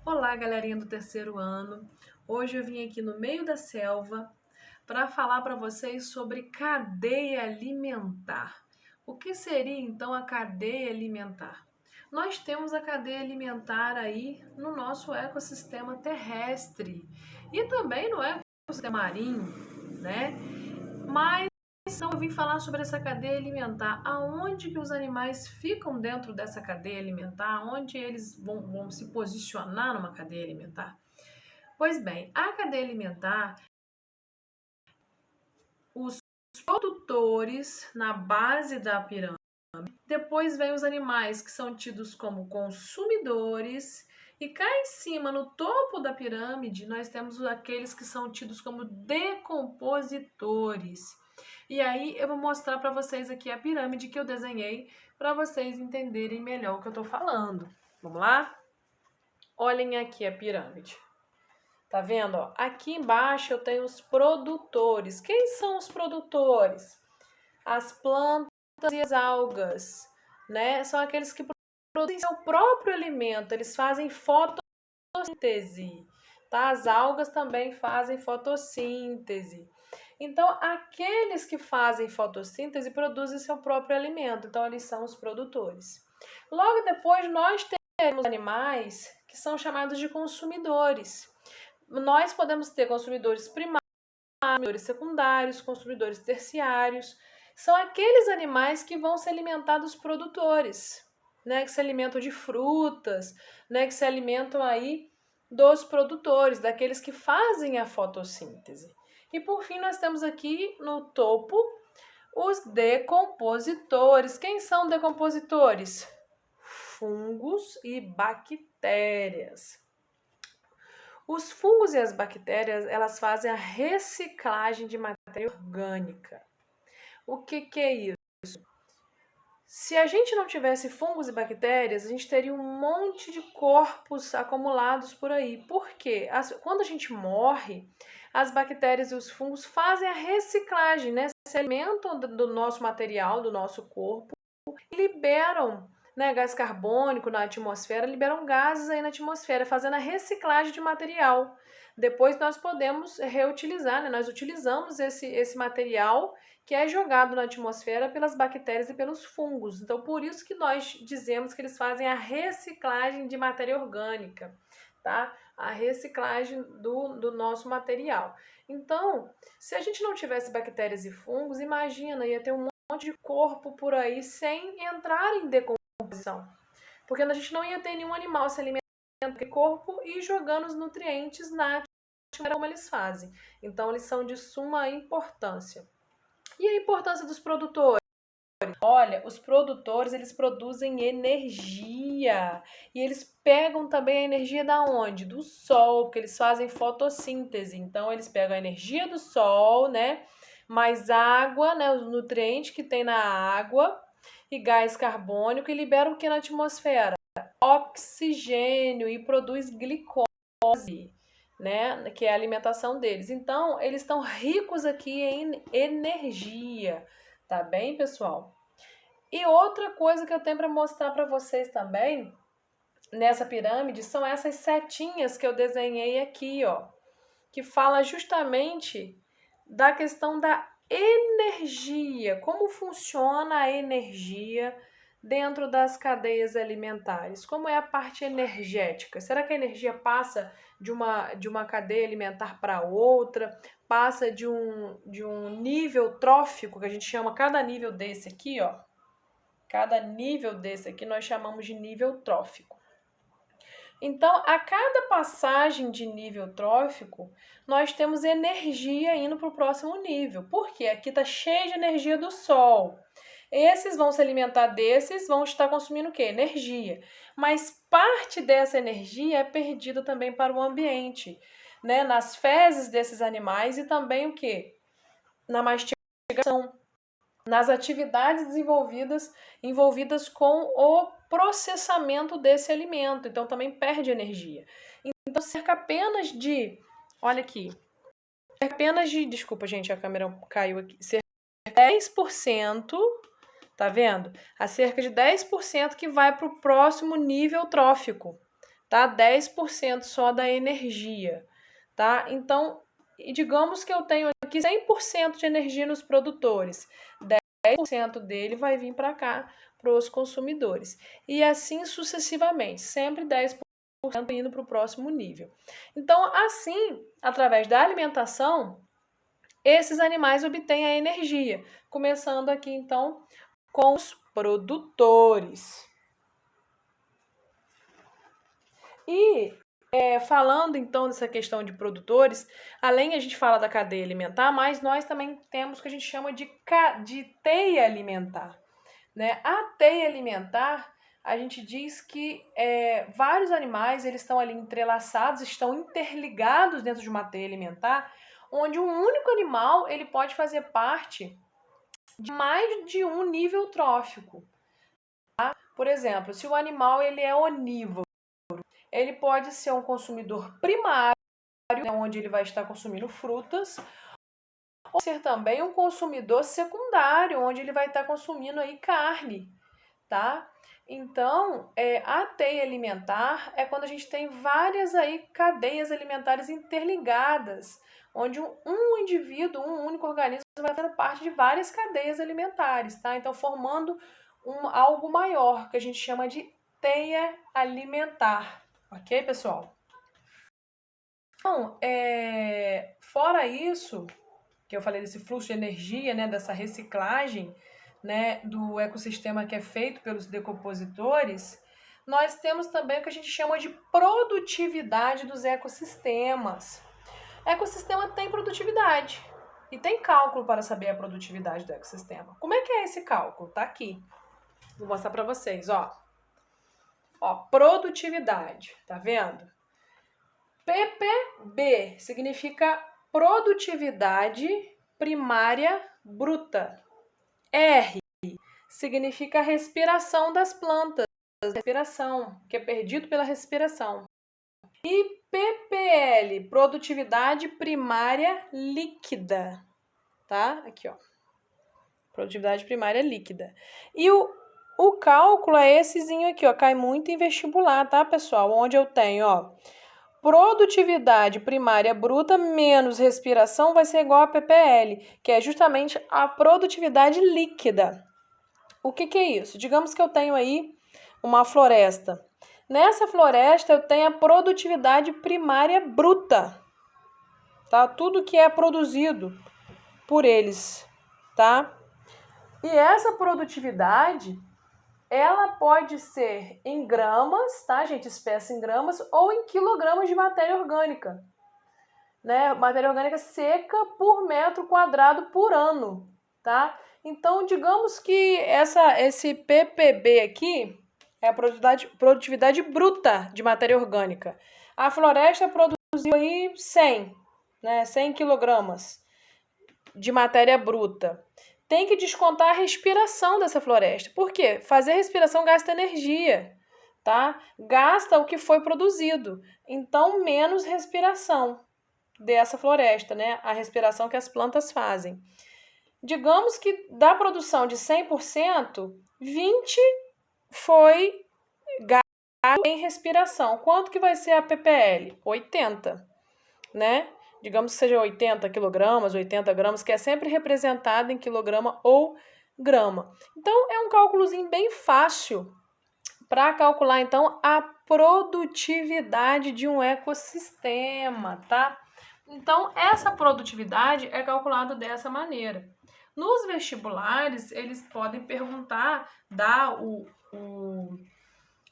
Olá, galerinha do terceiro ano. Hoje eu vim aqui no meio da selva para falar para vocês sobre cadeia alimentar. O que seria então a cadeia alimentar? Nós temos a cadeia alimentar aí no nosso ecossistema terrestre e também no ecossistema marinho, né? Mas então eu vim falar sobre essa cadeia alimentar, aonde que os animais ficam dentro dessa cadeia alimentar, onde eles vão se posicionar numa cadeia alimentar. Pois bem, a cadeia alimentar, os produtores na base da pirâmide, depois vem os animais que são tidos como consumidores, e cá em cima, no topo da pirâmide, nós temos aqueles que são tidos como decompositores. E aí eu vou mostrar para vocês aqui a pirâmide que eu desenhei para vocês entenderem melhor o que eu estou falando. Vamos lá? Olhem aqui a pirâmide. Tá vendo? Ó? Aqui embaixo eu tenho os produtores. Quem são os produtores? As plantas e as algas, né? São aqueles que produzem seu próprio alimento. Eles fazem fotossíntese, tá? As algas também fazem fotossíntese. Então, aqueles que fazem fotossíntese produzem seu próprio alimento. Então, eles são os produtores. Logo depois, nós temos animais que são chamados de consumidores. Nós podemos ter consumidores primários, consumidores secundários, consumidores terciários. São aqueles animais que vão se alimentar dos produtores, né? Que se alimentam de frutas, né? Que se alimentam aí dos produtores, daqueles que fazem a fotossíntese. E por fim, nós temos aqui no topo os decompositores. Quem são decompositores? Fungos e bactérias. Os fungos e as bactérias, elas fazem a reciclagem de matéria orgânica. O que é isso? Se a gente não tivesse fungos e bactérias, a gente teria um monte de corpos acumulados por aí. Por quê? Quando a gente morre, as bactérias e os fungos fazem a reciclagem, né? Se alimentam do nosso material, do nosso corpo, e liberam, né, gás carbônico na atmosfera, liberam gases aí na atmosfera, fazendo a reciclagem de material. Depois nós podemos reutilizar, né? Nós utilizamos esse material que é jogado na atmosfera pelas bactérias e pelos fungos. Então, por isso que nós dizemos que eles fazem a reciclagem de matéria orgânica, tá? A reciclagem do nosso material. Então, se a gente não tivesse bactérias e fungos, imagina, ia ter um monte de corpo por aí sem entrar em decomposição. Porque a gente não ia ter nenhum animal se alimentando do corpo e jogando os nutrientes na atmosfera como eles fazem. Então, eles são de suma importância. E a importância dos produtores? Olha, os produtores, eles produzem energia. E eles pegam também a energia da onde? Do sol, porque eles fazem fotossíntese. Então, eles pegam a energia do sol, né? Mais água, né? Os nutrientes que tem na água e gás carbônico e liberam o que na atmosfera? Oxigênio e produz glicose, né? Que é a alimentação deles. Então, eles estão ricos aqui em energia, tá bem, pessoal? E outra coisa que eu tenho para mostrar para vocês também nessa pirâmide são essas setinhas que eu desenhei aqui, ó, que fala justamente da questão da energia, como funciona a energia dentro das cadeias alimentares, como é a parte energética. Será que a energia passa de uma cadeia alimentar para outra, passa de um nível trófico, que a gente chama cada nível desse aqui, ó, cada nível desse aqui nós chamamos de nível trófico. Então, a cada passagem de nível trófico, nós temos energia indo para o próximo nível. Por quê? Aqui está cheio de energia do Sol. Esses vão se alimentar desses, vão estar consumindo o quê? Energia. Mas parte dessa energia é perdida também para o ambiente, né? Nas fezes desses animais e também o quê? Na mastigação, nas atividades envolvidas com o processamento desse alimento. Então, também perde energia. Então, cerca apenas de... Olha aqui. Cerca apenas de... Desculpa, gente, a câmera caiu aqui. Cerca de 10%, tá vendo? A cerca de 10% que vai para o próximo nível trófico. tá? 10% só da energia, tá? Então, digamos que eu tenho aqui 100% de energia nos produtores, 10% dele vai vir para cá, para os consumidores. E assim sucessivamente, sempre 10% indo para o próximo nível. Então, assim, através da alimentação, esses animais obtêm a energia. Começando aqui, então, com os produtores. E falando então dessa questão de produtores, além a gente fala da cadeia alimentar, mas nós também temos o que a gente chama de teia alimentar. Né? A teia alimentar, a gente diz que vários animais eles estão ali entrelaçados, estão interligados dentro de uma teia alimentar, onde um único animal ele pode fazer parte de mais de um nível trófico. Tá? Por exemplo, se o animal ele é onívoro, ele pode ser um consumidor primário, né, onde ele vai estar consumindo frutas, ou ser também um consumidor secundário, onde ele vai estar consumindo aí carne, tá? Então, a teia alimentar é quando a gente tem várias aí cadeias alimentares interligadas, onde um indivíduo, um único organismo vai fazendo parte de várias cadeias alimentares, tá? Então, formando algo maior, que a gente chama de teia alimentar. Ok, pessoal? Então, fora isso, que eu falei desse fluxo de energia, né, dessa reciclagem, né, do ecossistema que é feito pelos decompositores, nós temos também o que a gente chama de produtividade dos ecossistemas. Ecossistema tem produtividade e tem cálculo para saber a produtividade do ecossistema. Como é que é esse cálculo? Tá aqui. Vou mostrar para vocês, ó. Ó, produtividade, tá vendo? PPB significa produtividade primária bruta. R significa respiração das plantas, respiração, que é perdido pela respiração. E PPL, produtividade primária líquida, tá? Aqui, ó. Produtividade primária líquida. E o cálculo é essezinho aqui, ó, cai muito em vestibular, tá, pessoal? Onde eu tenho, ó, produtividade primária bruta menos respiração vai ser igual a PPL, que é justamente a produtividade líquida. O que é isso? Digamos que eu tenho aí uma floresta. Nessa floresta eu tenho a produtividade primária bruta, tá? Tudo que é produzido por eles, tá? E essa produtividade, ela pode ser em gramas, tá, gente? Espécie em gramas ou em quilogramas de matéria orgânica, né? Matéria orgânica seca por metro quadrado por ano, tá? Então, digamos que esse PPB aqui é a produtividade bruta de matéria orgânica. A floresta produziu aí 100, né? 100 quilogramas de matéria bruta. Tem que descontar a respiração dessa floresta. Por quê? Fazer respiração gasta energia, tá? Gasta o que foi produzido. Então, menos respiração dessa floresta, né? A respiração que as plantas fazem. Digamos que da produção de 100%, 20 foi gasto em respiração. Quanto que vai ser a PPL? 80, né? Digamos que seja 80 quilogramas, 80 gramas, que é sempre representado em quilograma ou grama. Então, é um cálculozinho bem fácil para calcular, então, a produtividade de um ecossistema, tá? Então, essa produtividade é calculada dessa maneira. Nos vestibulares, eles podem perguntar, dar o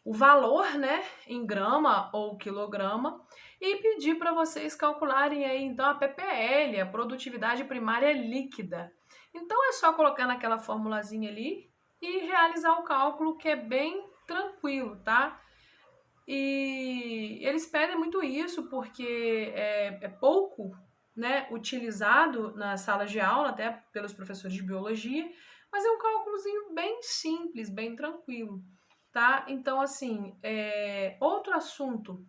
valor, né, em grama ou quilograma e pedir para vocês calcularem aí, então, a PPL, a produtividade primária líquida. Então, é só colocar naquela formulazinha ali e realizar o cálculo, que é bem tranquilo, tá? E eles pedem muito isso porque é pouco, né, utilizado nas salas de aula, até pelos professores de biologia, mas é um cálculozinho bem simples, bem tranquilo, tá? Então, assim, outro assunto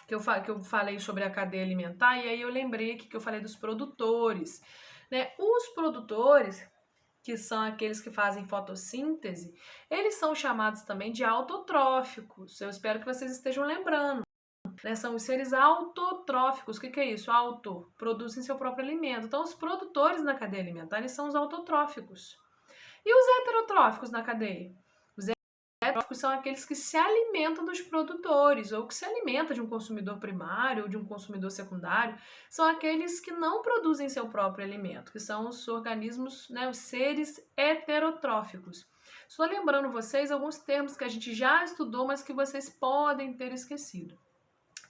que eu falei sobre a cadeia alimentar, e aí eu lembrei aqui que eu falei dos produtores, né? Os produtores, que são aqueles que fazem fotossíntese, eles são chamados também de autotróficos. Eu espero que vocês estejam lembrando, né? São os seres autotróficos. O que é isso? Auto, produzem seu próprio alimento. Então, os produtores na cadeia alimentar, eles são os autotróficos. E os heterotróficos na cadeia? Os heterotróficos são aqueles que se alimentam dos produtores, ou que se alimentam de um consumidor primário ou de um consumidor secundário. São aqueles que não produzem seu próprio alimento, que são os organismos, né, os seres heterotróficos. Estou lembrando vocês alguns termos que a gente já estudou, mas que vocês podem ter esquecido.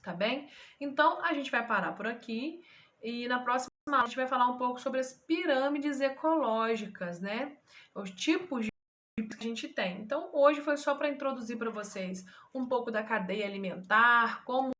Tá bem? Então, a gente vai parar por aqui e na próxima aula a gente vai falar um pouco sobre as pirâmides ecológicas, né? Os tipos de que a gente tem. Então, hoje foi só para introduzir para vocês um pouco da cadeia alimentar, como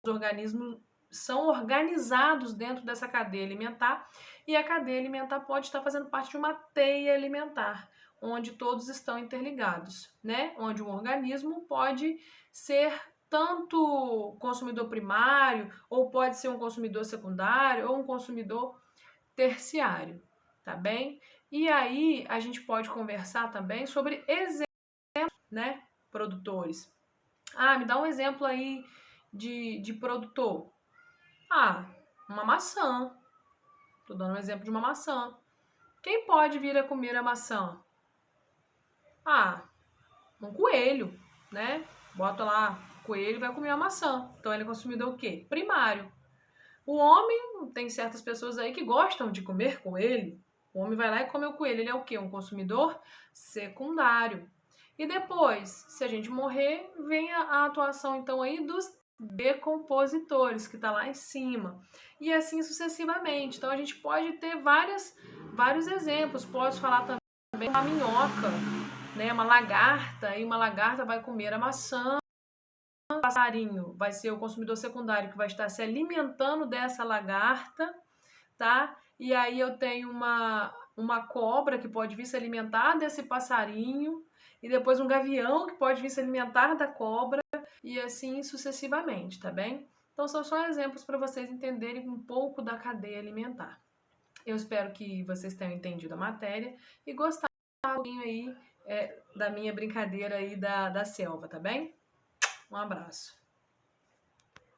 os organismos são organizados dentro dessa cadeia alimentar, e a cadeia alimentar pode estar fazendo parte de uma teia alimentar, onde todos estão interligados, né? Onde um organismo pode ser tanto consumidor primário, ou pode ser um consumidor secundário, ou um consumidor terciário, tá bem? E aí a gente pode conversar também sobre exemplos, né, produtores. Ah, me dá um exemplo aí de produtor. Ah, uma maçã. Tô dando um exemplo de uma maçã. Quem pode vir a comer a maçã? Ah, um coelho, né? Bota lá, coelho vai comer a maçã. Então ele é consumidor o quê? Primário. O homem, tem certas pessoas aí que gostam de comer coelho. O homem vai lá e come o coelho. Ele é o quê? Um consumidor secundário. E depois, se a gente morrer, vem a atuação então aí dos decompositores, que está lá em cima. E assim sucessivamente. Então a gente pode ter vários exemplos. Posso falar também uma minhoca, né? Uma lagarta, e uma lagarta vai comer a maçã. O passarinho vai ser o consumidor secundário que vai estar se alimentando dessa lagarta, tá? E aí eu tenho uma cobra que pode vir se alimentar desse passarinho, e depois um gavião que pode vir se alimentar da cobra, e assim sucessivamente, tá bem? Então são só exemplos para vocês entenderem um pouco da cadeia alimentar. Eu espero que vocês tenham entendido a matéria e gostado um pouquinho aí da minha brincadeira aí da selva, tá bem? Um abraço.